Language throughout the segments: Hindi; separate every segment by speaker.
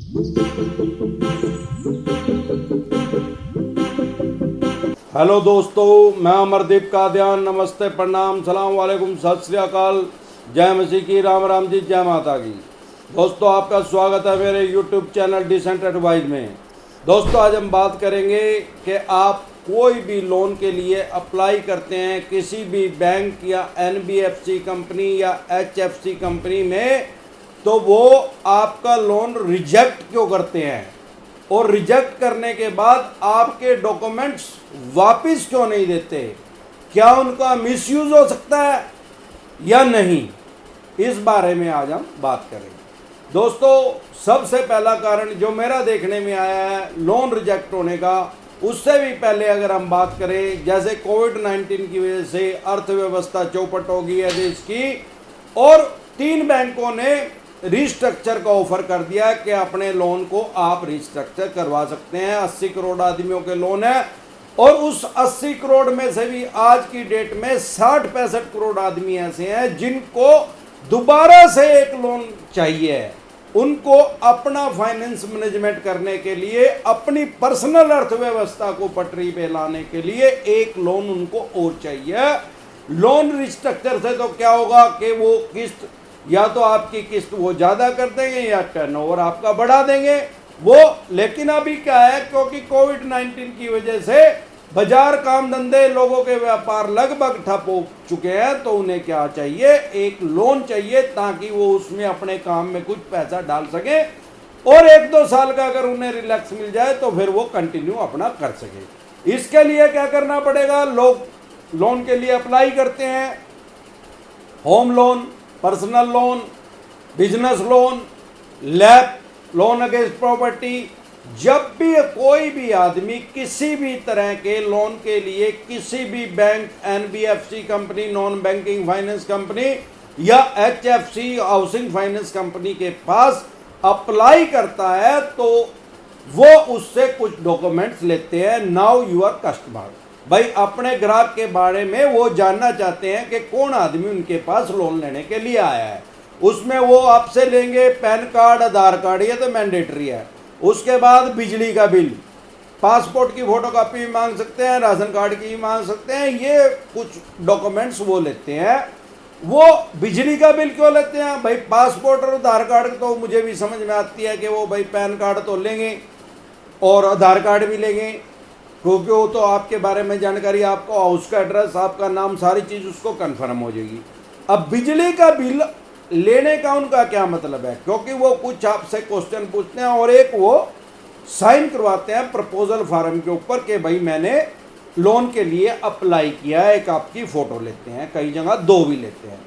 Speaker 1: हेलो दोस्तों, मैं अमरदीप कादियान। नमस्ते, प्रणाम, सलाम वालेकुम, सत श्री अकाल, जय मसीह की, राम राम जी, जय माता की। दोस्तों, आपका स्वागत है मेरे यूट्यूब चैनल डिसेंट एडवाइस में। दोस्तों, आज हम बात करेंगे कि आप कोई भी लोन के लिए अप्लाई करते हैं किसी भी बैंक या एनबीएफसी कंपनी या एचएफसी कंपनी में, तो वो आपका लोन रिजेक्ट क्यों करते हैं, और रिजेक्ट करने के बाद आपके डॉक्यूमेंट्स वापस क्यों नहीं देते, क्या उनका मिसयूज हो सकता है या नहीं, इस बारे में आज हम बात करेंगे। दोस्तों, सबसे पहला कारण जो मेरा देखने में आया है लोन रिजेक्ट होने का, उससे भी पहले अगर हम बात करें, जैसे कोविड-19 की वजह से अर्थव्यवस्था चौपट हो गई है देश की, और 3 बैंकों ने रिस्ट्रक्चर का ऑफर कर दिया कि अपने लोन को आप रिस्ट्रक्चर करवा सकते हैं। 80 करोड़ आदमियों के लोन है, और उस 80 करोड़ में से भी आज की डेट में 60-65 करोड़ आदमी ऐसे हैं जिनको दोबारा से एक लोन चाहिए। उनको अपना फाइनेंस मैनेजमेंट करने के लिए, अपनी पर्सनल अर्थव्यवस्था को पटरी पे लाने के लिए एक लोन उनको और चाहिए। लोन रिस्ट्रक्चर से तो क्या होगा कि वो किस्त, या तो आपकी किस्त वो ज़्यादा कर देंगे या टर्नओवर आपका बढ़ा देंगे वो। लेकिन अभी क्या है, क्योंकि कोविड-19 की वजह से बाजार, काम धंधे, लोगों के व्यापार लगभग ठप हो चुके हैं, तो उन्हें क्या चाहिए, एक लोन चाहिए ताकि वो उसमें अपने काम में कुछ पैसा डाल सके, और 1-2 साल का अगर उन्हें रिलैक्स मिल जाए तो फिर वो कंटिन्यू अपना कर सके। इसके लिए क्या करना पड़ेगा, लोग लोन के लिए अप्लाई करते हैं, home loan, personal loan, business loan, lap loan against property. जब भी कोई भी आदमी किसी भी तरह के लोन के लिए किसी भी bank, NBFC company, non banking finance company या एचएफसी हाउसिंग फाइनेंस कंपनी के पास अप्लाई करता है, तो वो उससे कुछ डॉक्यूमेंट्स लेते हैं। नाउ यूर कस्टमर, भाई अपने ग्राहक के बारे में वो जानना चाहते हैं कि कौन आदमी उनके पास लोन लेने के लिए आया है। उसमें वो आपसे लेंगे पैन कार्ड, आधार कार्ड, ये तो मैंडेटरी है। उसके बाद बिजली का बिल, पासपोर्ट की फोटोकॉपी भी मांग सकते हैं, राशन कार्ड की भी मांग सकते हैं, ये कुछ डॉक्यूमेंट्स वो लेते हैं। वो बिजली का बिल क्यों लेते हैं भाई, पासपोर्ट और आधार कार्ड तो मुझे भी समझ में आती है कि वो भाई पैन कार्ड तो लेंगे और आधार कार्ड भी लेंगे, क्योंकि वो तो आपके बारे में जानकारी, आपको हाउस का एड्रेस, आपका नाम, सारी चीज़ उसको कंफर्म हो जाएगी। अब बिजली का बिल लेने का उनका क्या मतलब है, क्योंकि वो कुछ आपसे क्वेश्चन पूछते हैं और एक वो साइन करवाते हैं प्रपोजल फार्म के ऊपर कि भाई मैंने लोन के लिए अप्लाई किया है। एक आपकी फ़ोटो लेते हैं, कई जगह 2 भी लेते हैं।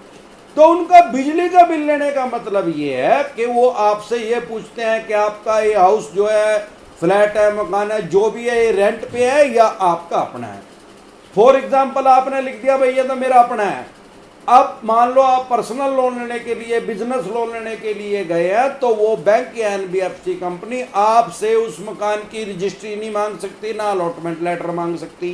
Speaker 1: तो उनका बिजली का बिल लेने का मतलब ये है कि वो आपसे ये पूछते हैं कि आपका ये हाउस जो है, फ्लैट है, मकान है, जो भी है, ये रेंट पे है या आपका अपना है। फॉर एग्जाम्पल आपने लिख दिया भाई ये तो मेरा अपना है। अब मान लो आप पर्सनल लोन लेने के लिए, बिजनेस लोन लेने के लिए गए हैं, तो वो बैंक या एनबीएफसी कंपनी आपसे उस मकान की रजिस्ट्री नहीं मांग सकती, ना अलॉटमेंट लेटर मांग सकती।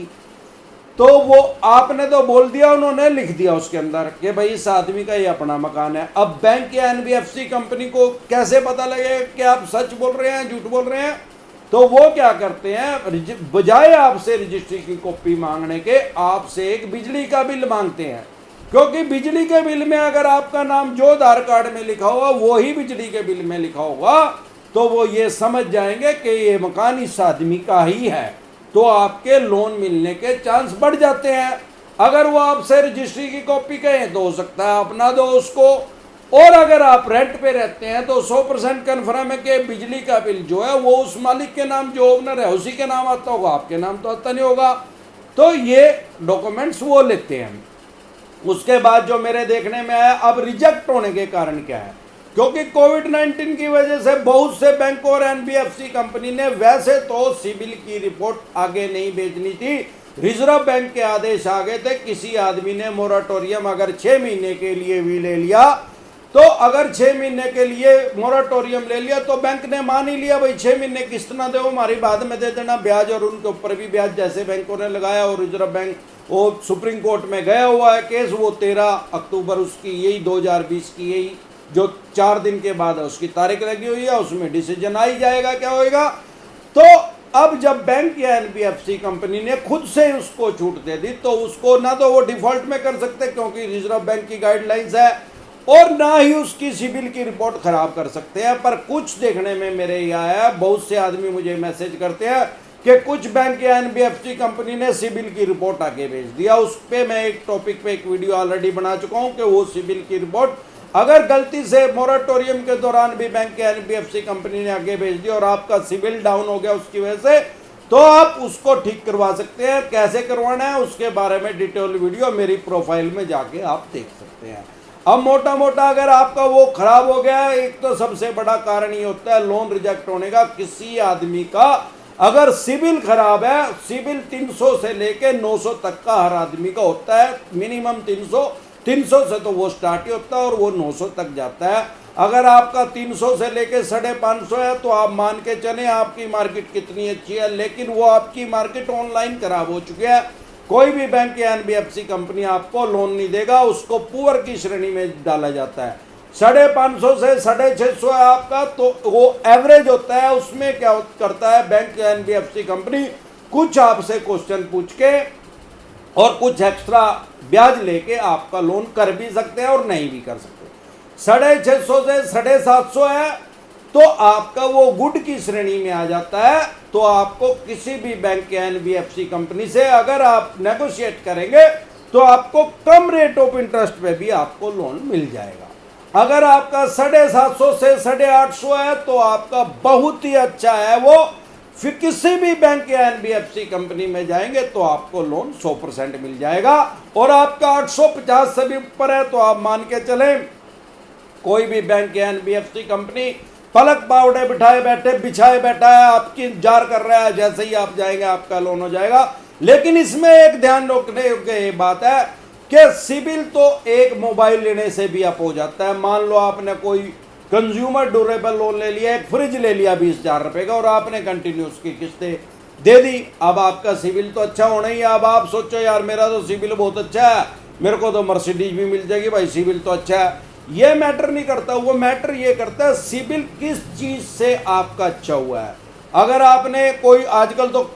Speaker 1: तो वो आपने तो बोल दिया, उन्होंने लिख दिया उसके अंदर कि भाई इस आदमी का ये अपना मकान है। अब बैंक या एनबीएफसी कंपनी को कैसे पता लगेगा कि आप सच बोल रहे हैं, झूठ बोल रहे हैं? तो वो क्या करते हैं, बजाय आपसे रजिस्ट्री की कॉपी मांगने के, आपसे एक बिजली का बिल मांगते हैं। क्योंकि बिजली के बिल में अगर आपका नाम जो आधार कार्ड में लिखा होगा वो ही बिजली के बिल में लिखा होगा, तो वो ये समझ जाएंगे कि ये मकान इस आदमी का ही है, तो आपके लोन मिलने के चांस बढ़ जाते हैं। अगर वो आपसे रजिस्ट्री की कॉपी कहें तो हो सकता है अपना दो उसको, और अगर आप रेंट पे रहते हैं तो 100% कन्फर्म है कि बिजली का बिल जो है वो उस मालिक के नाम, जो ओनर है उसी के नाम आता होगा, आपके नाम तो आता नहीं होगा। तो ये डॉक्यूमेंट्स वो लेते हैं। उसके बाद जो मेरे देखने में आया, अब रिजेक्ट होने के कारण क्या है, क्योंकि कोविड-19 की वजह से बहुत से बैंकों और एनबीएफसी कंपनी ने वैसे तो सिबिल की रिपोर्ट आगे नहीं भेजनी थी, रिजर्व बैंक के आदेश आ गए थे। किसी आदमी ने मोराटोरियम अगर 6 महीने के लिए भी ले लिया, तो अगर 6 महीने के लिए मोराटोरियम ले लिया तो बैंक ने मान ही लिया भाई 6 महीने किस्त ना दो, हमारी बाद में दे देना ब्याज, और उनके ऊपर भी ब्याज जैसे बैंकों ने लगाया। और रिजर्व बैंक वो सुप्रीम कोर्ट में गया हुआ है केस, वो 13 अक्टूबर उसकी यही 2020 की यही जो 4 दिन के बाद है उसकी तारीख लगी हुई है, उसमें डिसीजन आ ही जाएगा क्या होएगा। तो अब जब बैंक या एनबीएफसी कंपनी ने खुद से उसको छूट दे दी तो उसको ना तो वो डिफॉल्ट में कर सकते क्योंकि रिजर्व बैंक की गाइडलाइंस है, और ना ही उसकी सिबिल की रिपोर्ट खराब कर सकते हैं। पर कुछ देखने में मेरे ये आया, बहुत से आदमी मुझे मैसेज करते हैं कि कुछ बैंक या एनबीएफसी कंपनी ने सिबिल की रिपोर्ट आगे भेज दिया। उस पर मैं एक टॉपिक पे एक वीडियो ऑलरेडी बना चुका हूं कि वो सिबिल की रिपोर्ट अगर गलती से मोरेटोरियम के दौरान भी बैंक या एनबीएफसी कंपनी ने आगे भेज दी और आपका सिबिल डाउन हो गया उसकी वजह से, तो आप उसको ठीक करवा सकते हैं। कैसे करवाना है उसके बारे में डिटेल वीडियो मेरी प्रोफाइल में जाके आप देख सकते हैं। अब मोटा मोटा अगर आपका वो खराब हो गया, एक तो सबसे बड़ा कारण ये होता है लोन रिजेक्ट होने का। किसी आदमी का अगर सिबिल खराब है, सिबिल 300 से लेके 900 तक का हर आदमी का होता है, मिनिमम 300 से तो वो स्टार्ट ही होता है और वो 900 तक जाता है। अगर आपका 300 से लेके 550 है तो आप मान के चले आपकी मार्केट कितनी अच्छी है, लेकिन वो आपकी मार्केट ऑनलाइन खराब हो चुकी है। कोई भी बैंक या एनबीएफसी कंपनी आपको लोन नहीं देगा, उसको पुअर की श्रेणी में डाला जाता है। 550 से 650 है आपका, तो वो एवरेज होता है। उसमें क्या करता है बैंक या एनबीएफसी कंपनी, कुछ आपसे क्वेश्चन पूछ के और कुछ एक्स्ट्रा ब्याज लेके आपका लोन कर भी सकते हैं और नहीं भी कर सकते। 650 से 750 है तो आपका वो गुड की श्रेणी में आ जाता है। तो आपको किसी भी बैंक या एनबीएफसी कंपनी से अगर आप नेगोशिएट करेंगे तो आपको कम रेट ऑफ इंटरेस्ट पे भी आपको लोन मिल जाएगा। अगर आपका 750 से 850 है तो आपका बहुत ही अच्छा है वो, फिर किसी भी बैंक या एनबीएफसी कंपनी में जाएंगे तो आपको लोन 100% मिल जाएगा। और आपका 850 से भी ऊपर है तो आप मान के चलें कोई भी बैंक या एनबीएफसी कंपनी पलक बावड़े बिछाए बैठा है, आपकी इंतजार कर रहा है, जैसे ही आप जाएंगे आपका लोन हो जाएगा। लेकिन इसमें एक ध्यान रखने योग्य बात है कि सिबिल तो एक मोबाइल लेने से भी अप हो जाता है। मान लो आपने कोई कंज्यूमर ड्यूरेबल लोन ले लिया, एक फ्रिज ले लिया 20,000 रुपए का और आपने कंटिन्यूस की किस्तें दे दी। अब आपका सिबिल तो अच्छा होना ही है। अब आप सोचो यार मेरा तो सिबिल बहुत अच्छा है, मेरे को तो मर्सिडीज भी मिल जाएगी, भाई सिबिल तो अच्छा है। ये मैटर नहीं करता, वो मैटर ये करता है सिबिल किस चीज से आपका अच्छा हुआ है। अगर आपने कोई, आजकल तो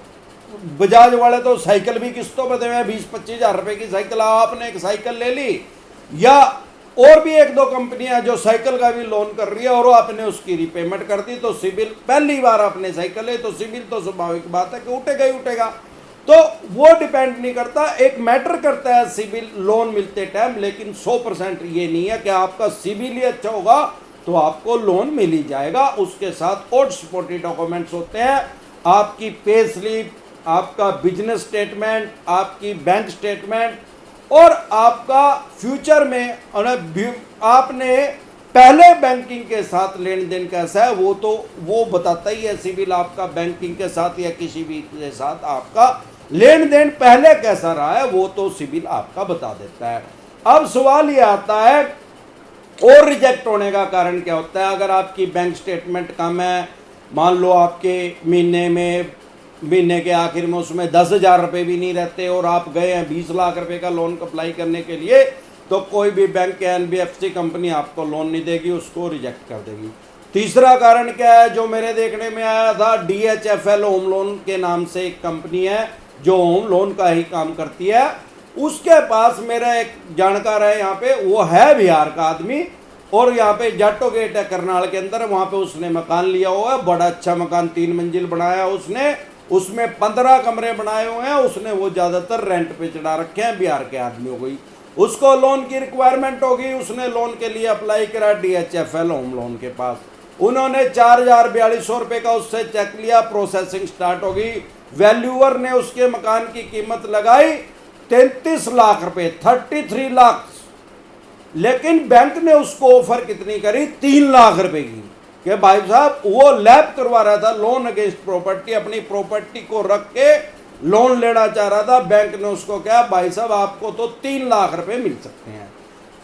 Speaker 1: बजाज वाले तो साइकिल भी किस्तों पर दे रहे हैं, 20-25 हज़ार रुपए की साइकिल, आपने एक साइकिल ले ली, या और भी 1-2 कंपनियां जो साइकिल का भी लोन कर रही है और आपने उसकी रिपेमेंट कर दी, तो सिबिल पहली बार आपने साइकिल ले तो सिबिल तो स्वाभाविक बात है कि उठेगा ही उठेगा। तो वो डिपेंड नहीं करता, एक मैटर करता है सिबिल लोन मिलते टाइम, लेकिन 100% ये नहीं है कि आपका सिबिल ही अच्छा होगा तो आपको लोन मिल ही जाएगा। उसके साथ और सपोर्टिव डॉक्यूमेंट्स होते हैं, आपकी पे स्लिप, आपका बिजनेस स्टेटमेंट, आपकी बैंक स्टेटमेंट, और आपका फ्यूचर में आपने पहले बैंकिंग के साथ लेन देन कैसा है वो बताता ही है। सिबिल आपका बैंकिंग के साथ या किसी भी के साथ आपका लेन देन पहले कैसा रहा है वो तो सिबिल आपका बता देता है। अब सवाल ये आता है और रिजेक्ट होने का कारण क्या होता है। अगर आपकी बैंक स्टेटमेंट कम है, मान लो आपके महीने के आखिर में उसमें 10,000 रुपये भी नहीं रहते और आप गए हैं 20 लाख रुपए का लोन अप्लाई करने के लिए, तो कोई भी बैंक या एनबीएफसी कंपनी आपको लोन नहीं देगी, उसको रिजेक्ट कर देगी। तीसरा कारण क्या है जो मेरे देखने में आया था, DHFL होम लोन के नाम से एक कंपनी है जो होम लोन का ही काम करती है। उसके पास मेरा एक जानकार है यहाँ पे, वो है बिहार का आदमी और यहाँ पे जाटो गेट है करनाल के अंदर, वहाँ पे उसने मकान लिया हुआ है, बड़ा अच्छा मकान 3 मंजिल बनाया उसने, उसमें 15 कमरे बनाए हुए हैं। उसने वो ज़्यादातर रेंट पे चढ़ा रखे हैं बिहार के आदमियों को ही। उसको लोन की रिक्वायरमेंट होगी, उसने लोन के लिए अप्लाई करा DHFL होम लोन के पास। उन्होंने 4,4200 रुपये का उससे चेक लिया, प्रोसेसिंग स्टार्ट होगी। वैल्यूअर ने उसके मकान की कीमत लगाई 33 लाख रुपए, 33 लाख, लेकिन बैंक ने उसको ऑफर कितनी करी, 3 लाख रुपए की। कि भाई साहब वो लैब करवा रहा था लोन अगेंस्ट प्रॉपर्टी, अपनी प्रॉपर्टी को रख के लोन लेना चाह रहा था। बैंक ने उसको कहा भाई साहब आपको तो 3 लाख रुपए मिल सकते हैं।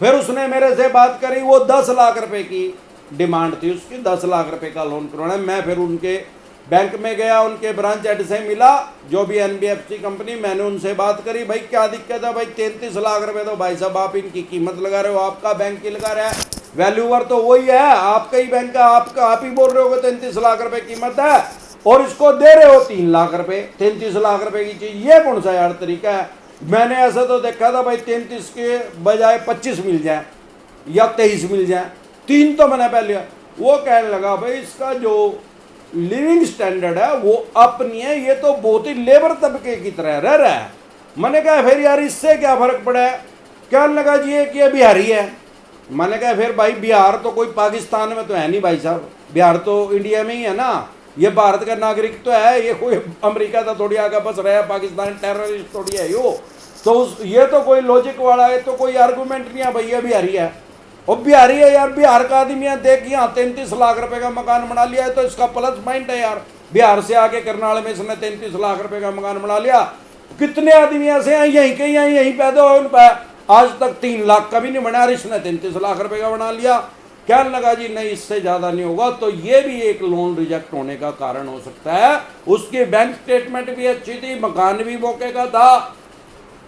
Speaker 1: फिर उसने मेरे से बात करी, वो 10 लाख रुपए की डिमांड थी उसकी, 10 लाख रुपए का लोन करवाना है। मैं फिर उनके बैंक में गया, उनके ब्रांच हेड से मिला जो भी एनबीएफसी कंपनी, मैंने उनसे बात करी, भाई क्या दिक्कत है, भाई 33 लाख रुपए तो भाई साहब आप इनकी कीमत लगा रहे हो, आपका बैंक की लगा रहा है। वैल्यूवर तो वही है, आपका ही बैंक का, आप ही बोल रहे हो 33 लाख रुपए कीमत है और इसको दे रहे हो 3 लाख रुपए, 33 लाख रुपए की चीज। ये कौन सा यार तरीका है? मैंने ऐसा तो देखा था भाई 33 के बजाय 25 मिल जाए या 23 मिल जाए, 3 तो मैंने पहले। वो कहने लगा भाई इसका जो लिविंग स्टैंडर्ड है वो अप नहीं है, ये तो बहुत ही लेबर तबके की तरह रह रहा है। मैंने कहा फिर यार इससे क्या फर्क पड़ा है? कहने लगा जी एक ये बिहारी है। मैंने कहा फिर भाई बिहार तो कोई पाकिस्तान में तो है नहीं भाई साहब, बिहार तो इंडिया में ही है ना, ये भारत का नागरिक तो है, ये कोई अमेरिका का थोड़ी आगे बस रहा है, पाकिस्तान टेररिस्ट थोड़ी है यो। तो ये तो कोई लॉजिक वाला है, तो कोई आर्गूमेंट नहीं है भाई ये बिहारी है। और बिहारी है यार, बिहार का आदमी है, देख यहाँ 33 लाख रुपए का मकान बना लिया है, तो इसका प्लस पॉइंट है यार। बिहार से आके करनाल में इसने 33 लाख रुपए का मकान बना लिया। कितने आदमी ऐसे हैं यहीं के यहीं पैदा हो, उन पर आज तक 3 लाख का भी नहीं बना, इसने 33 लाख रुपए का बना लिया। क्या लगा जी नहीं इससे ज्यादा नहीं होगा, तो ये भी एक लोन रिजेक्ट होने का कारण हो सकता है। उसकी बैंक स्टेटमेंट भी अच्छी थी, मकान भी मौके का था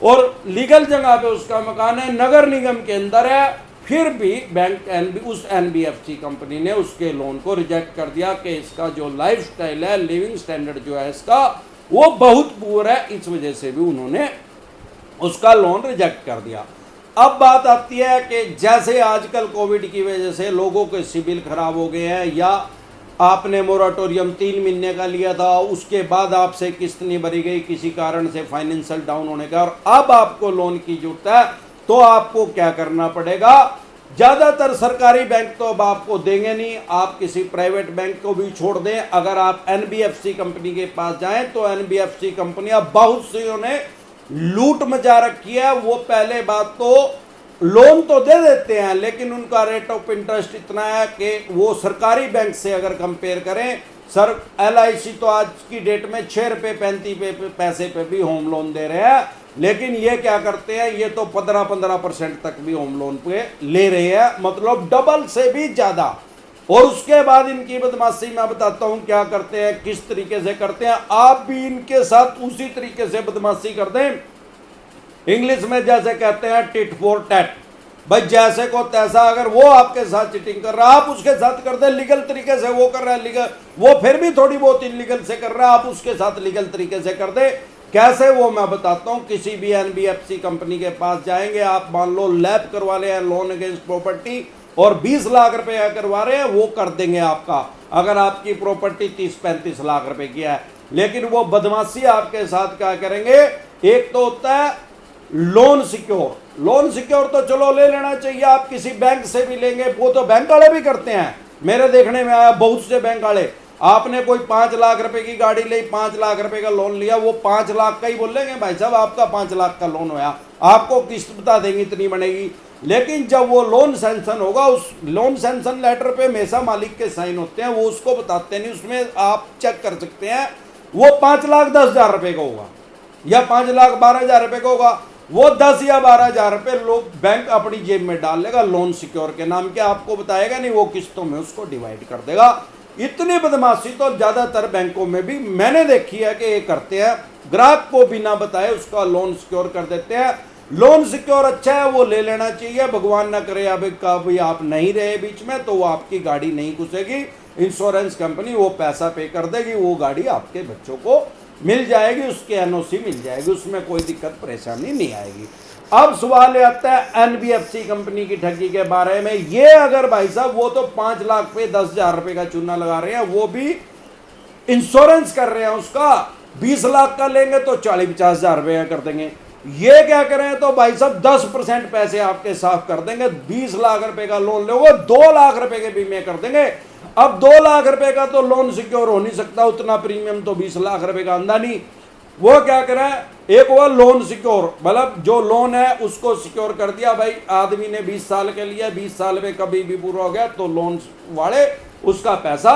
Speaker 1: और लीगल जगह पे उसका मकान है, नगर निगम के अंदर है, फिर भी बैंक उस एनबीएफसी कंपनी ने उसके लोन को रिजेक्ट कर दिया कि इसका जो लाइफ स्टाइल है, लिविंग स्टैंडर्ड जो है इसका वो बहुत पुअर है, इस वजह से भी उन्होंने उसका लोन रिजेक्ट कर दिया। अब बात आती है कि जैसे आजकल कोविड की वजह से लोगों के सिबिल खराब हो गए हैं, या आपने मोराटोरियम 3 महीने का लिया था, उसके बाद आपसे किस्त नहीं भरी गई किसी कारण से फाइनेंशियल डाउन होने का, और अब आपको लोन की जरूरत है, तो आपको क्या करना पड़ेगा? ज्यादातर सरकारी बैंक तो अब आपको देंगे नहीं, आप किसी प्राइवेट बैंक को भी छोड़ दें। अगर आप एनबीएफसी कंपनी के पास जाएं तो एनबीएफसी कंपनियां बहुत सी ने लूट मचा रखी है। वो पहले बात तो लोन तो दे देते हैं, लेकिन उनका रेट ऑफ इंटरेस्ट इतना है कि वो सरकारी बैंक से अगर कंपेयर करें, सर एलआईसी तो आज की डेट में 6 रुपये 35 पैसे पे भी होम लोन दे रहे हैं, लेकिन ये क्या करते हैं, ये तो 15% तक भी होम लोन पे ले रहे हैं, मतलब डबल से भी ज्यादा। और उसके बाद इनकी बदमाशी मैं बताता हूं क्या करते हैं, किस तरीके से करते हैं। आप भी इनके साथ उसी तरीके से बदमाशी कर दें। इंग्लिश में जैसे कहते हैं टिट फॉर टैट, भाई जैसे को तैसा। अगर वो आपके साथ चीटिंग कर रहा है आप उसके साथ कर दे, लीगल तरीके से वो कर रहा है, लीगल वो फिर भी थोड़ी बहुत इलीगल से कर रहा है, आप उसके साथ लीगल तरीके से कर दे। कैसे वो मैं बताता हूं। किसी भी एनबीएफसी कंपनी के पास जाएंगे, आप मान लो लैब करवा रहे हैं, लोन अगेंस्ट प्रॉपर्टी, और 20 लाख रुपए करवा रहे हैं, वो कर देंगे आपका, अगर आपकी प्रॉपर्टी 30-35 लाख रुपए की है। लेकिन वो बदमाशी आपके साथ क्या करेंगे, एक तो होता है लोन सिक्योर। लोन सिक्योर तो चलो ले लेना चाहिए, आप किसी बैंक से भी लेंगे, वो तो बैंक वाले भी करते हैं, मेरे देखने में आया बहुत से बैंक वाले। आपने कोई 5 लाख रुपए की गाड़ी ली, 5 लाख रुपए का लोन लिया, वो 5 लाख का ही बोलेंगे भाई साहब आपका 5 लाख का लोन होया, आपको किस्त बता देंगे इतनी बनेगी। लेकिन जब वो लोन सैंक्शन होगा, उस लोन सैंक्शन लेटर पे हमेशा मालिक के साइन होते हैं, वो उसको बताते नहीं, उसमें आप चेक कर सकते हैं, वो 5,10,000 रुपए का होगा या 5,12,000 रुपए का होगा। वो 10 या 12,000 रुपए लोग बैंक अपनी जेब में डाल लेगा, लोन सिक्योर के नाम के, आपको बताएगा नहीं, वो किस्तों में उसको डिवाइड कर देगा। इतनी बदमाशी तो ज्यादातर बैंकों में भी मैंने देखी है कि ये करते हैं, ग्राहक को बिना बताए उसका लोन सिक्योर कर देते हैं। लोन सिक्योर अच्छा है, वो ले लेना चाहिए, भगवान ना करे अब कभी आप नहीं रहे बीच में तो वो आपकी गाड़ी नहीं घुसेगी, इंश्योरेंस कंपनी वो पैसा पे कर देगी, वो गाड़ी आपके बच्चों को मिल जाएगी, उसके एनओसी मिल जाएगी, उसमें कोई दिक्कत परेशानी नहीं आएगी। अब सवाल आता है एनबीएफसी कंपनी की ठगी के बारे में। ये अगर भाई साहब वो तो 5 लाख पे 10,000 रुपए का चूना लगा रहे हैं, वो भी इंश्योरेंस कर रहे हैं उसका, 20 लाख का लेंगे तो 40-50,000 रुपए का कर देंगे। ये क्या करें तो भाई साहब 10% पैसे आपके साफ कर देंगे, 20 लाख रुपए का लोन लोगे 2 लाख रुपए के बीमे कर देंगे। अब 2 लाख रुपए का तो लोन सिक्योर हो नहीं सकता, उतना प्रीमियम तो 20 लाख रुपए का आंदा नहीं। वो क्या करें, एक वो लोन सिक्योर, मतलब जो लोन है उसको सिक्योर कर दिया, भाई आदमी ने 20 साल के लिए, 20 साल में कभी भी पूरा हो गया तो लोन वाले उसका पैसा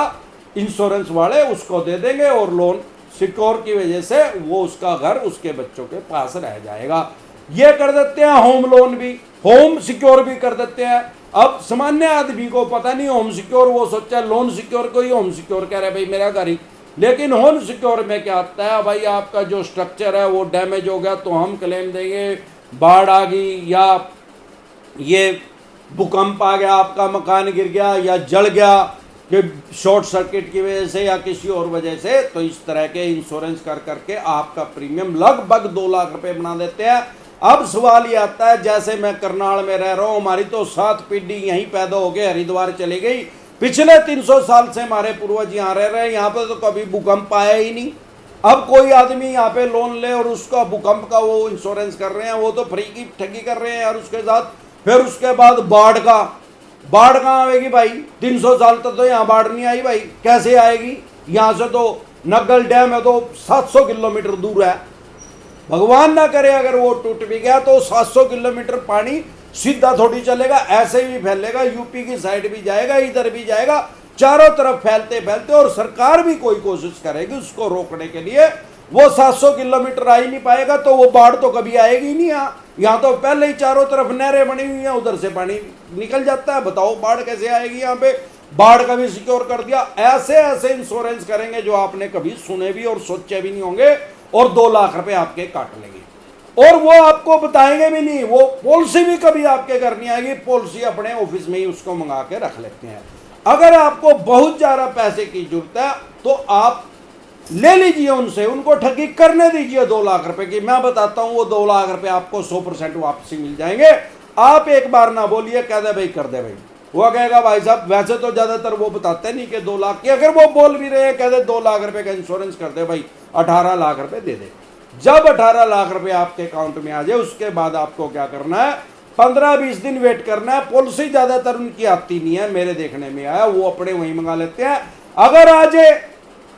Speaker 1: इंश्योरेंस वाले उसको दे देंगे, और लोन सिक्योर की वजह से वो उसका घर उसके बच्चों के पास रह जाएगा। ये कर देते हैं, होम लोन भी, होम सिक्योर भी कर देते हैं। अब सामान्य आदमी को पता नहीं होम सिक्योर, वो सोचा लोन सिक्योर को ही होम सिक्योर कह रहे भाई मेरा घर ही। लेकिन होम सिक्योर में क्या आता है, भाई आपका जो स्ट्रक्चर है वो डैमेज हो गया तो हम क्लेम देंगे, बाढ़ आ गई या ये भूकंप आ गया, आपका मकान गिर गया या जल गया कि शॉर्ट सर्किट की वजह से या किसी और वजह से, तो इस तरह के इंश्योरेंस कर करके आपका प्रीमियम लगभग 2 लाख रुपए बना देते हैं। अब सवाल ये आता है, जैसे मैं करनाल में रह रहा हूं, हमारी तो 7 पीढ़ी यहीं पैदा हो गए, हरिद्वार चली गई, पिछले 300 साल से हमारे पूर्वज यहाँ रह रहे हैं, यहाँ पे तो कभी भूकंप आया ही नहीं। अब कोई आदमी यहाँ पे लोन ले और उसका भूकंप का वो इंश्योरेंस कर रहे हैं, वो तो फ्री की ठगी कर रहे हैं यार उसके साथ। फिर उसके बाद बाढ़ कहाँ आएगी भाई? 300 साल तक तो यहाँ बाढ़ नहीं आई भाई, कैसे आएगी? यहाँ से तो नग्गल डैम है तो 700 किलोमीटर दूर है, भगवान ना करे अगर वो टूट भी गया तो 700 किलोमीटर पानी सीधा थोड़ी चलेगा, ऐसे भी फैलेगा, यूपी की साइड भी जाएगा, इधर भी जाएगा, चारों तरफ फैलते फैलते, और सरकार भी कोई कोशिश करेगी उसको रोकने के लिए, वो 700 किलोमीटर आ ही नहीं पाएगा, तो वो बाढ़ तो कभी आएगी ही नहीं। यहाँ तो पहले ही चारों तरफ नहरें बनी हुई हैं, उधर से पानी निकल जाता है, बताओ बाढ़ कैसे आएगी? यहाँ पे बाढ़ का भी सिक्योर कर दिया। ऐसे ऐसे इंश्योरेंस करेंगे जो आपने कभी सुने भी और सोचे भी नहीं होंगे, और 2 लाख रुपए आपके काट लेंगे, और वो आपको बताएंगे भी नहीं, वो पॉलिसी भी कभी आपके घर नहीं आएगी, पॉलिसी अपने ऑफिस में ही उसको मंगा के रख लेते हैं। अगर आपको बहुत ज्यादा पैसे की जरूरत है तो आप ले लीजिए उनसे, उनको ठगी करने दीजिए 2 लाख रुपए की। मैं बताता हूं वो 2 लाख रुपए आपको 100% वापसी मिल जाएंगे। आप एक बार ना बोलिए, कह दे भाई कर दे भाई, वो कहेगा भाई साहब, वैसे तो ज्यादातर वो बताते नहीं कि 2 लाख की, अगर वो बोल भी रहे हैं कह दे 2 लाख रुपए का इंश्योरेंस कर दे भाई, 18 लाख रुपए दे दे। जब 18 लाख रुपए आपके अकाउंट में आ जाए उसके बाद आपको क्या करना है? 15-20 दिन वेट करना है। पॉलिसी ज्यादातर उनकी आती नहीं है, मेरे देखने में आया, वो अपने वहीं मंगा लेते हैं। अगर आ जाए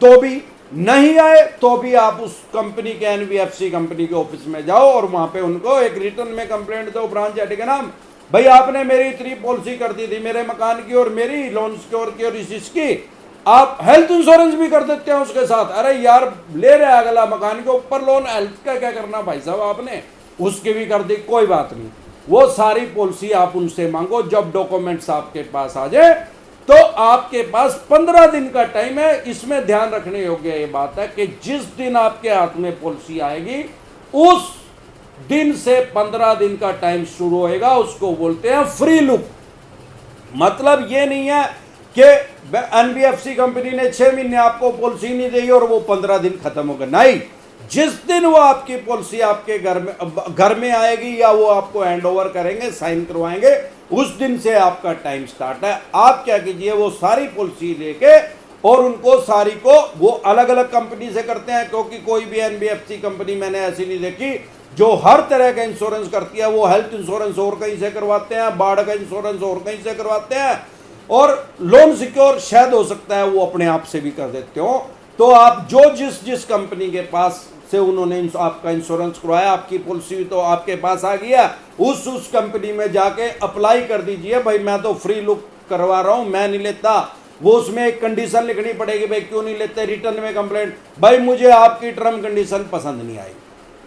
Speaker 1: तो भी, नहीं आए तो भी आप उस कंपनी के एनबीएफसी कंपनी के ऑफिस में जाओ और वहां पे उनको एक रिटर्न में कंप्लेंट दो, ब्रांच हेड के नाम, भाई आपने मेरी इतनी पॉलिसी कर दी थी मेरे मकान की और मेरी लोन सिक्योर की और इस की, आप हेल्थ इंश्योरेंस भी कर देते हैं उसके साथ। अरे यार ले रहे अगला मकान के ऊपर लोन, हेल्थ का क्या करना भाई साहब आपने? उसकी भी कर दी, कोई बात नहीं, वो सारी पॉलिसी आप उनसे मांगो। जब डॉक्यूमेंट्स आपके पास आ जाए तो आपके पास 15 दिन का टाइम है। इसमें ध्यान रखने योग्य ये बात है कि जिस दिन आपके हाथ में पॉलिसी आएगी उस दिन से 15 दिन का टाइम शुरू होएगा, उसको बोलते हैं फ्री लुक। मतलब ये नहीं है कि एनबीएफसी कंपनी ने 6 महीने आपको पॉलिसी नहीं दी और वो 15 दिन खत्म हो गए, नहीं। जिस दिन वो आपकी पॉलिसी आपके घर में आएगी या वो आपको हैंड ओवर करेंगे, साइन करवाएंगे, उस दिन से आपका टाइम स्टार्ट है। आप क्या कीजिए, वो सारी पॉलिसी लेके और उनको सारी को वो अलग अलग कंपनी से करते हैं, क्योंकि कोई भी एनबीएफसी कंपनी मैंने ऐसी नहीं देखी जो हर तरह का इंश्योरेंस करती है। वो हेल्थ इंश्योरेंस और कहीं से करवाते हैं, बाढ़ का इंश्योरेंस और कहीं से करवाते हैं, और लोन सिक्योर शायद हो सकता है वो अपने आप से भी कर देते हो। तो आप जो जिस कंपनी के पास से उन्होंने आपका इंश्योरेंस करवाया, आपकी पॉलिसी तो आपके पास आ गया, उस कंपनी में जाके अप्लाई कर दीजिए, भाई मैं तो फ्री लुक करवा रहा हूं, मैं नहीं लेता। वो उसमें एक कंडीशन लिखनी पड़ेगी, भाई क्यों नहीं लेते, रिटर्न में कंप्लेंट, भाई मुझे आपकी टर्म कंडीशन पसंद नहीं आई।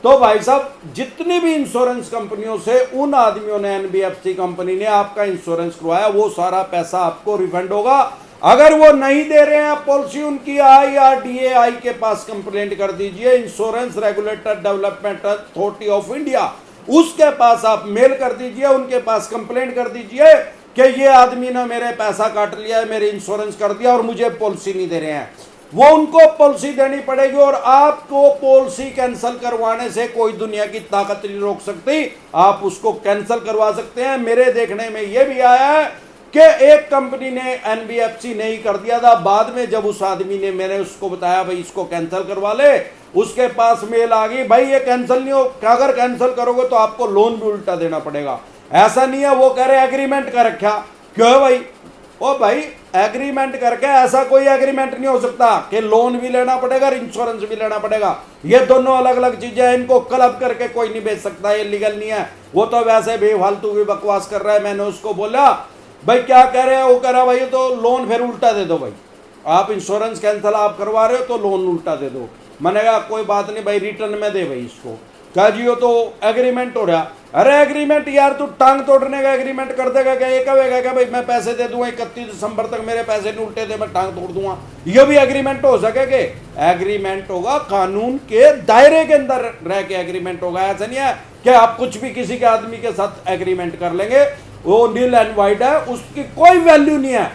Speaker 1: तो भाई साहब जितनी भी इंश्योरेंस कंपनियों से उन आदमियों ने, एनबीएफसी कंपनी ने आपका इंश्योरेंस करवाया, वो सारा पैसा आपको रिफंड होगा। अगर वो नहीं दे रहे हैं पॉलिसी, उनकी IRDAI के पास कंप्लेंट कर दीजिए, insurance regulator development authority of India, उसके पास आप मेल कर दीजिए, उनके पास कंप्लेंट कर दीजिए कि ये आदमी ने मेरे पैसा काट लिया है, मेरे इंश्योरेंस कर दिया और मुझे पॉलिसी नहीं दे रहे हैं। वो उनको पॉलिसी देनी पड़ेगी और आपको पॉलिसी कैंसिल करवाने से कोई दुनिया की ताकत नहीं रोक सकती। आप उसको कैंसिल करवा सकते हैं। मेरे देखने में यह भी आया है कि एक कंपनी ने, एनबीएफसी ने ही कर दिया था, बाद में जब उस आदमी ने, मैंने उसको बताया भाई इसको कैंसिल करवा ले, उसके पास मेल आ गई, भाई ये कैंसिल नहीं हो, अगर कैंसिल करोगे तो आपको लोन भी उल्टा देना पड़ेगा। ऐसा नहीं है, वो कह रहे एग्रीमेंट कर रखा, क्यों है भाई? ओ भाई एग्रीमेंट करके ऐसा कोई एग्रीमेंट नहीं हो सकता कि लोन भी लेना पड़ेगा और इंश्योरेंस भी लेना पड़ेगा। ये दोनों अलग अलग चीजें हैं, इनको क्लब करके कोई नहीं बेच सकता, ये लीगल नहीं है। वो तो वैसे बेफालतू भी बकवास कर रहा है। मैंने उसको बोला भाई क्या कह रहे हैं, वो कह रहा भाई तो लोन फिर उल्टा दे दो, भाई आप इंश्योरेंस कैंसिल आप करवा रहे हो तो लोन उल्टा दे दो। मैंने कहा कोई बात नहीं भाई, रिटर्न में दे भाई इसको। कहा जी वो तो एग्रीमेंट हो रहा। अरे एग्रीमेंट यार, तू टांग तोड़ने का एग्रीमेंट कर देगा क्या? ये कहेगा क्या भाई मैं पैसे दे दूंगा 31 दिसंबर तक, मेरे पैसे नहीं उल्टे थे, मैं टांग तोड़ दूंगा? ये भी एग्रीमेंट हो सके? एग्रीमेंट होगा कानून के दायरे के अंदर रह के एग्रीमेंट होगा। ऐसा नहीं है कि आप कुछ भी किसी के आदमी के साथ एग्रीमेंट कर लेंगे। वो नील एंड वाइट है, उसकी कोई वैल्यू नहीं है।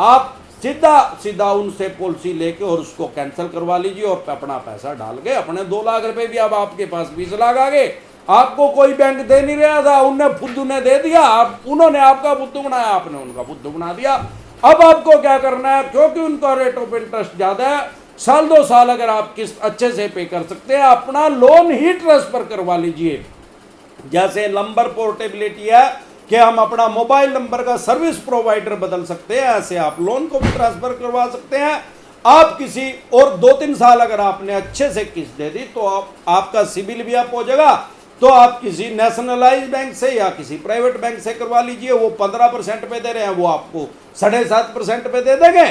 Speaker 1: आप सीधा सीधा उनसे पॉलिसी लेके और उसको कैंसिल करवा लीजिए और अपना पैसा डाल के अपने 2 लाख रुपए भी अब आपके पास 20 लाख आ गए। आपको कोई बैंक दे नहीं रहा था, उनने फुद्दू ने दे दिया, आप उन्होंने आपका बुद्धू बनाया, आपने उनका बुद्धू बना दिया। अब आपको क्या करना है, क्योंकि उनका रेट ऑफ इंटरेस्ट ज्यादा है, साल 2 साल अगर आप किस्त अच्छे से पे कर सकते हैं, अपना लोन ही ट्रांसफर करवा लीजिए। जैसे नंबर पोर्टेबिलिटी है कि हम अपना मोबाइल नंबर का सर्विस प्रोवाइडर बदल सकते हैं, ऐसे आप लोन को भी ट्रांसफर करवा सकते हैं। आप किसी और 2-3 साल अगर आपने अच्छे से किस्त दे दी तो आपका सिबिल भी अप हो जाएगा। तो आप किसी नेशनलाइज बैंक से या किसी प्राइवेट बैंक से करवा लीजिए, वो 15% पे दे रहे हैं, वो आपको 7.5% पे दे देंगे।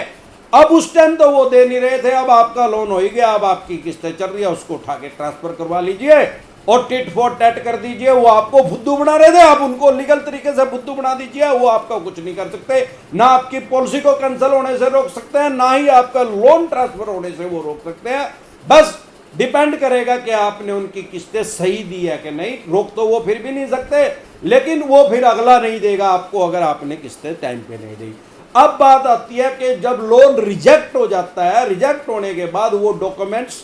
Speaker 1: अब उस टाइम तो वो दे नहीं रहे थे, अब आपका लोन हो ही गया, अब आपकी किस्तें चल रही है, उसको उठा के ट्रांसफर करवा लीजिए और टिट फॉर टैट कर दीजिए। वो आपको फुद्दू बना रहे थे, आप उनको लीगल तरीके से फुद्दू बना दीजिए, वो आपका कुछ नहीं कर सकते, ना आपकी पॉलिसी को कैंसिल होने से रोक सकते हैं, ना ही आपका लोन ट्रांसफर होने से वो रोक सकते हैं। बस डिपेंड करेगा कि आपने उनकी किस्तें सही दी है कि नहीं। रोक तो वो फिर भी नहीं सकते, लेकिन वो फिर अगला नहीं देगा आपको अगर आपने किस्तें टाइम पे नहीं दी। अब बात आती है कि जब लोन रिजेक्ट हो जाता है, रिजेक्ट होने के बाद वो डॉक्यूमेंट्स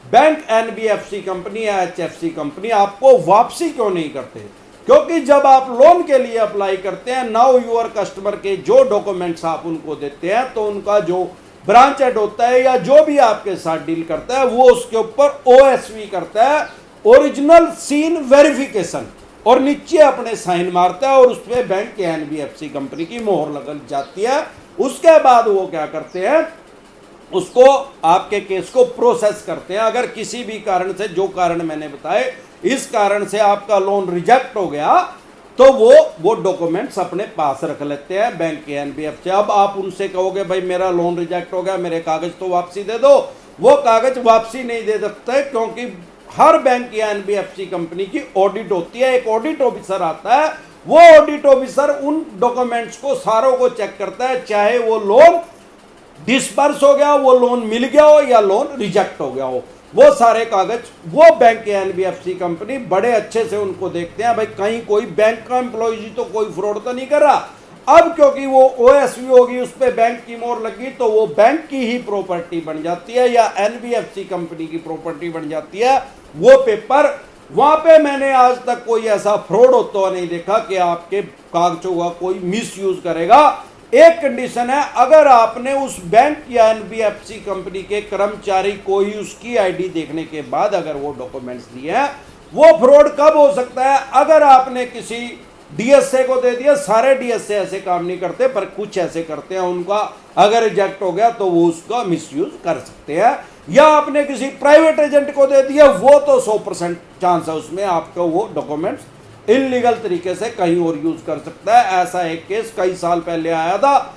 Speaker 1: बैंक, एनबीएफसी कंपनी या एचएफसी कंपनी आपको वापसी क्यों नहीं करते? क्योंकि जब आप लोन के लिए अप्लाई करते हैं, नाउ यूर कस्टमर के जो डॉक्यूमेंट्स आप उनको देते हैं, तो उनका जो ब्रांच हेड होता है या जो भी आपके साथ डील करता है, वो उसके ऊपर ओएसवी करता है, ओरिजिनल सीन वेरिफिकेशन, और नीचे अपने साइन मारता है और उस पर बैंक या एनबीएफसी कंपनी की मोहर लग जाती है। उसके बाद वो क्या करते हैं, उसको आपके केस को प्रोसेस करते हैं। अगर किसी भी कारण से, जो कारण मैंने बताए, इस कारण से आपका लोन रिजेक्ट हो गया तो वो डॉक्यूमेंट्स अपने पास रख लेते हैं बैंक के, एनबीएफसी। अब आप उनसे कहोगे भाई मेरा लोन रिजेक्ट हो गया, मेरे कागज तो वापसी दे दो, वो कागज वापसी नहीं दे सकते, क्योंकि हर बैंक या एनबीएफसी कंपनी की ऑडिट होती है। एक ऑडिट ऑफिसर आता है, वो ऑडिट ऑफिसर उन डॉक्यूमेंट्स को सारों को चेक करता है, चाहे वो लोन डिस्पर्स हो गया, वो लोन मिल गया हो या लोन रिजेक्ट हो गया हो, वो सारे कागज वो बैंक के एनबीएफसी कंपनी बड़े अच्छे से उनको देखते हैं, भाई कहीं कोई बैंक का एम्प्लॉय तो कोई फ्रॉड तो नहीं कर रहा। अब क्योंकि वो ओएसवी होगी, उस पर बैंक की मोहर लगी, तो वो बैंक की ही प्रॉपर्टी बन जाती है या एनबीएफसी कंपनी की प्रॉपर्टी बन जाती है वो पेपर। वहां पे मैंने आज तक कोई ऐसा फ्रॉड होता हुआ नहीं देखा कि आपके कागजों का कोई मिसयूज करेगा। एक कंडीशन है, अगर आपने उस बैंक या एनबीएफसी कंपनी के कर्मचारी को ही उसकी आईडी देखने के बाद अगर वो डॉक्यूमेंट्स दिए हैं, वो फ्रॉड कब हो सकता है? अगर आपने किसी डीएसए को दे दिया। सारे डीएसए ऐसे काम नहीं करते, पर कुछ ऐसे करते हैं, उनका अगर रिजेक्ट हो गया तो वो उसका मिसयूज कर सकते हैं। या आपने किसी प्राइवेट एजेंट को दे दिया, वो तो 100% चांस है उसमें आपका वो डॉक्यूमेंट्स इलीगल तरीके से कहीं और यूज कर सकता है। ऐसा एक केस कई साल पहले आया था,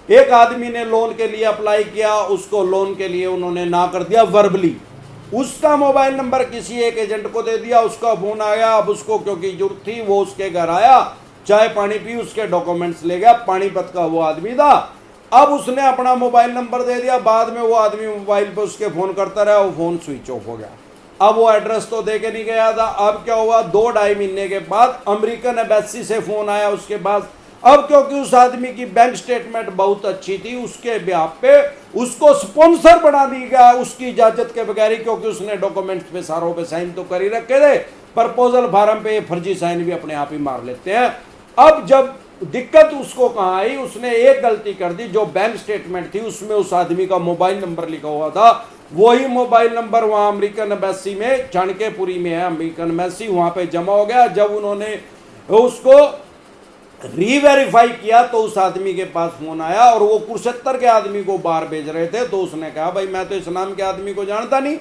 Speaker 1: एक आदमी ने लोन के लिए अप्लाई किया, उसको लोन के लिए उन्होंने ना कर दिया वर्बली, उसका मोबाइल नंबर किसी एक एजेंट को दे दिया, उसका फोन आया, अब उसको क्योंकि जरूरत थी वो उसके घर आया, चाय पानी पी, उसके डॉक्यूमेंट्स ले गया, पानीपत का वो आदमी था। अब उसने अपना मोबाइल नंबर दे दिया, बाद में वो आदमी मोबाइल पे उसके फोन करता रहा, वो फोन स्विच ऑफ हो गया। अब वो एड्रेस तो दे के नहीं गया था। अब क्या हुआ, 2-2.5 महीने के बाद अमेरिकन एम्बेसी से फोन आया उसके पास। अब क्योंकि उस आदमी की बैंक स्टेटमेंट बहुत अच्छी थी, उसके ब्याह पे उसको स्पॉन्सर बना दी गया उसकी इजाजत के बगैर, क्योंकि उसने डॉक्यूमेंट्स पे सारों पे साइन तो कर ही रखे थे, प्रपोजल फार्म पे फर्जी साइन भी अपने आप ही मार लेते हैं। अब जब दिक्कत उसको कहाँ आई, उसने एक गलती कर दी, जो बैंक स्टेटमेंट थी उसमें उस आदमी का मोबाइल नंबर लिखा हुआ था, वही मोबाइल नंबर वहां अमेरिकन एम्बेसी में, चाणक्यपुरी में है अमेरिकन एम्बेसी, वहां पे जमा हो गया। जब उन्होंने उसको रीवेरीफाई किया तो उस आदमी के पास फोन आया और वो कुरुक्षेत्र के आदमी को बाहर भेज रहे थे, तो उसने कहा भाई मैं तो इस नाम के आदमी को जानता नहीं।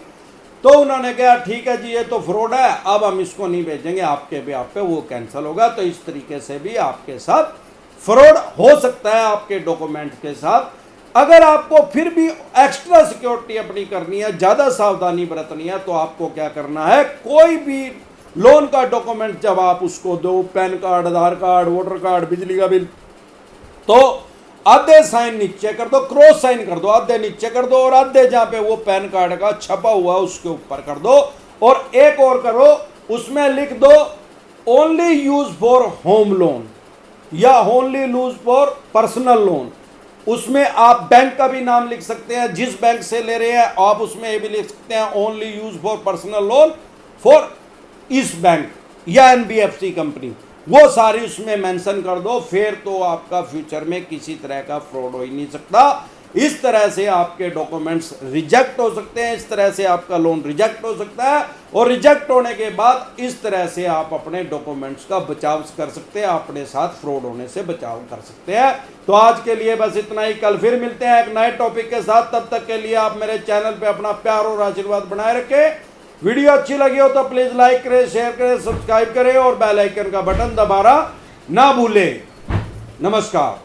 Speaker 1: तो उन्होंने कहा ठीक है जी, ये तो फ्रॉड है, अब हम इसको नहीं भेजेंगे, आपके ब्याह पे वो कैंसिल होगा। तो इस तरीके से भी आपके साथ फ्रॉड हो सकता है आपके डॉक्यूमेंट के साथ। अगर आपको फिर भी एक्स्ट्रा सिक्योरिटी अपनी करनी है, ज्यादा सावधानी बरतनी है, तो आपको क्या करना है, कोई भी लोन का डॉक्यूमेंट जब आप उसको दो, पैन कार्ड, आधार कार्ड, वोटर कार्ड, बिजली का बिल, तो आधे साइन नीचे कर दो, क्रॉस साइन कर दो, आधे नीचे कर दो, और आधे जहां पे वो पैन कार्ड का छपा हुआ उसके ऊपर कर दो। और एक और करो, उसमें लिख दो only use for home loan. या only use for personal loan, उसमें आप बैंक का भी नाम लिख सकते हैं, जिस बैंक से ले रहे हैं आप उसमें ये भी लिख सकते हैं only use for personal loan for इस बैंक या एनबीएफसी कंपनी, वो सारी उसमें मेंशन कर दो। फिर तो आपका फ्यूचर में किसी तरह का फ्रॉड हो ही नहीं सकता। इस तरह से आपके डॉक्यूमेंट्स रिजेक्ट हो सकते हैं, इस तरह से आपका लोन रिजेक्ट हो सकता है, और रिजेक्ट होने के बाद इस तरह से आप अपने डॉक्यूमेंट्स का बचाव कर सकते हैं, अपने साथ फ्रॉड होने से बचाव कर सकते हैं। तो आज के लिए बस इतना ही, कल फिर मिलते हैं एक नए टॉपिक के साथ। तब तक के लिए आप मेरे चैनल पे अपना प्यार और आशीर्वाद बनाए रखें। वीडियो अच्छी लगी हो तो प्लीज लाइक करें, शेयर करें, सब्सक्राइब करें और बेल आइकन का बटन दबाना ना भूलें। नमस्कार।